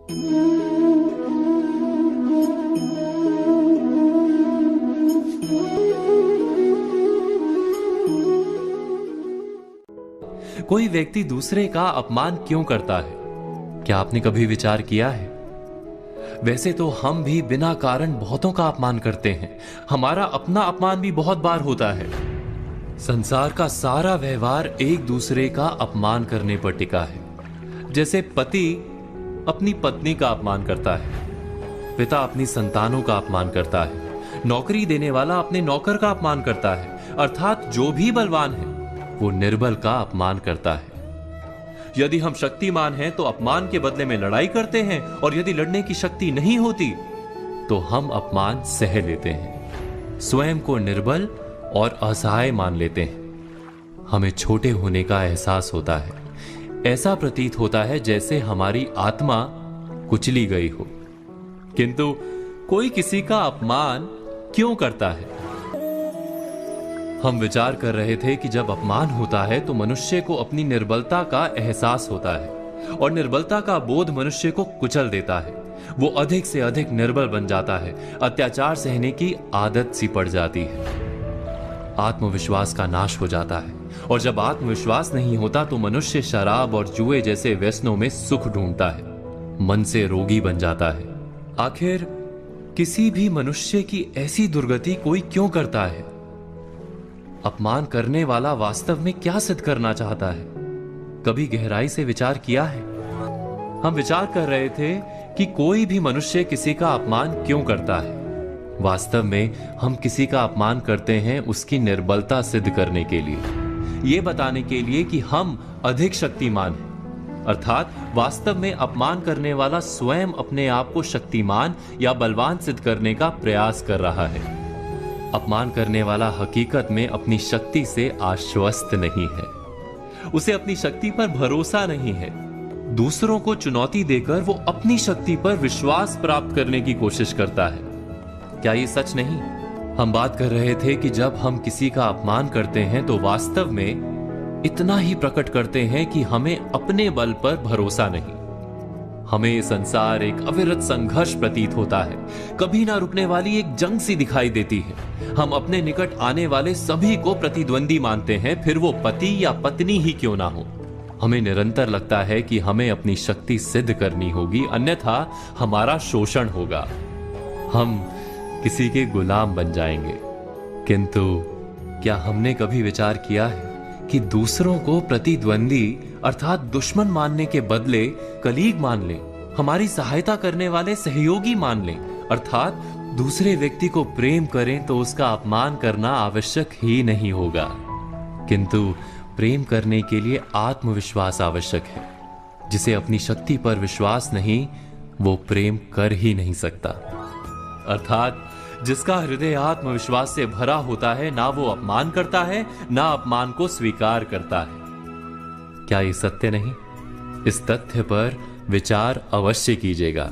कोई व्यक्ति दूसरे का अपमान क्यों करता है? क्या आपने कभी विचार किया है? वैसे तो हम भी बिना कारण बहुतों का अपमान करते हैं। हमारा अपना अपमान भी बहुत बार होता है। संसार का सारा व्यवहार एक दूसरे का अपमान करने पर टिका है। जैसे पति अपनी पत्नी का अपमान करता है, पिता अपनी संतानों का अपमान करता है, नौकरी देने वाला अपने नौकर का अपमान करता है, अर्थात जो भी बलवान है वो निर्बल का अपमान करता है। यदि हम शक्तिमान हैं तो अपमान के बदले में लड़ाई करते हैं, और यदि लड़ने की शक्ति नहीं होती तो हम अपमान सह लेते हैं, स्वयं को निर्बल और असहाय मान लेते हैं। हमें छोटे होने का एहसास होता है। ऐसा प्रतीत होता है जैसे हमारी आत्मा कुचली गई हो। किंतु कोई किसी का अपमान क्यों करता है? हम विचार कर रहे थे कि जब अपमान होता है तो मनुष्य को अपनी निर्बलता का एहसास होता है, और निर्बलता का बोध मनुष्य को कुचल देता है। वो अधिक से अधिक निर्बल बन जाता है, अत्याचार सहने की आदत सी पड़ जाती है, आत्मविश्वास का नाश हो जाता है। और जब आत्मविश्वास नहीं होता तो मनुष्य शराब और जुए जैसे व्यसनों में सुख ढूंढता है, मन से रोगी बन जाता है। आखिर किसी भी मनुष्य की ऐसी दुर्गति कोई क्यों करता है? अपमान करने वाला वास्तव में क्या सिद्ध करना चाहता है? कभी गहराई से विचार किया है? हम विचार कर रहे थे कि कोई भी मनुष्य किसी का अपमान क्यों करता है। वास्तव में हम किसी का अपमान करते हैं उसकी निर्बलता सिद्ध करने के लिए, यह बताने के लिए कि हम अधिक शक्तिमान हैं। अर्थात वास्तव में अपमान करने वाला स्वयं अपने आप को शक्तिमान या बलवान सिद्ध करने का प्रयास कर रहा है। अपमान करने वाला हकीकत में अपनी शक्ति से आश्वस्त नहीं है, उसे अपनी शक्ति पर भरोसा नहीं है। दूसरों को चुनौती देकर वो अपनी शक्ति पर विश्वास प्राप्त करने की कोशिश करता है। क्या ये सच नहीं? हम बात कर रहे थे कि जब हम किसी का अपमान करते हैं तो वास्तव में इतना ही प्रकट करते हैं कि हमें अपने बल पर भरोसा नहीं। हमें ये संसार एक अविरत संघर्ष प्रतीत होता है, कभी ना रुकने वाली एक जंग सी दिखाई देती है। हम अपने निकट आने वाले सभी को प्रतिद्वंदी मानते हैं, फिर वो पति या पत्नी ही क्यों ना हो। हमें निरंतर लगता है कि हमें अपनी शक्ति सिद्ध करनी होगी, अन्यथा हमारा शोषण होगा, हम किसी के गुलाम बन जाएंगे। किंतु क्या हमने कभी विचार किया है कि दूसरों को प्रतिद्वंदी अर्थात दुश्मन मानने के बदले कलीग मान लें, हमारी सहायता करने वाले सहयोगी मान लें, अर्थात दूसरे व्यक्ति को प्रेम करें तो उसका अपमान करना आवश्यक ही नहीं होगा। किंतु प्रेम करने के लिए आत्मविश्वास आवश्यक है। जिसे अपनी शक्ति पर विश्वास नहीं, वो प्रेम कर ही नहीं सकता। अर्थात जिसका हृदय आत्मविश्वास से भरा होता है, ना वो अपमान करता है, ना अपमान को स्वीकार करता है। क्या ये सत्य नहीं? इस तथ्य पर विचार अवश्य कीजिएगा।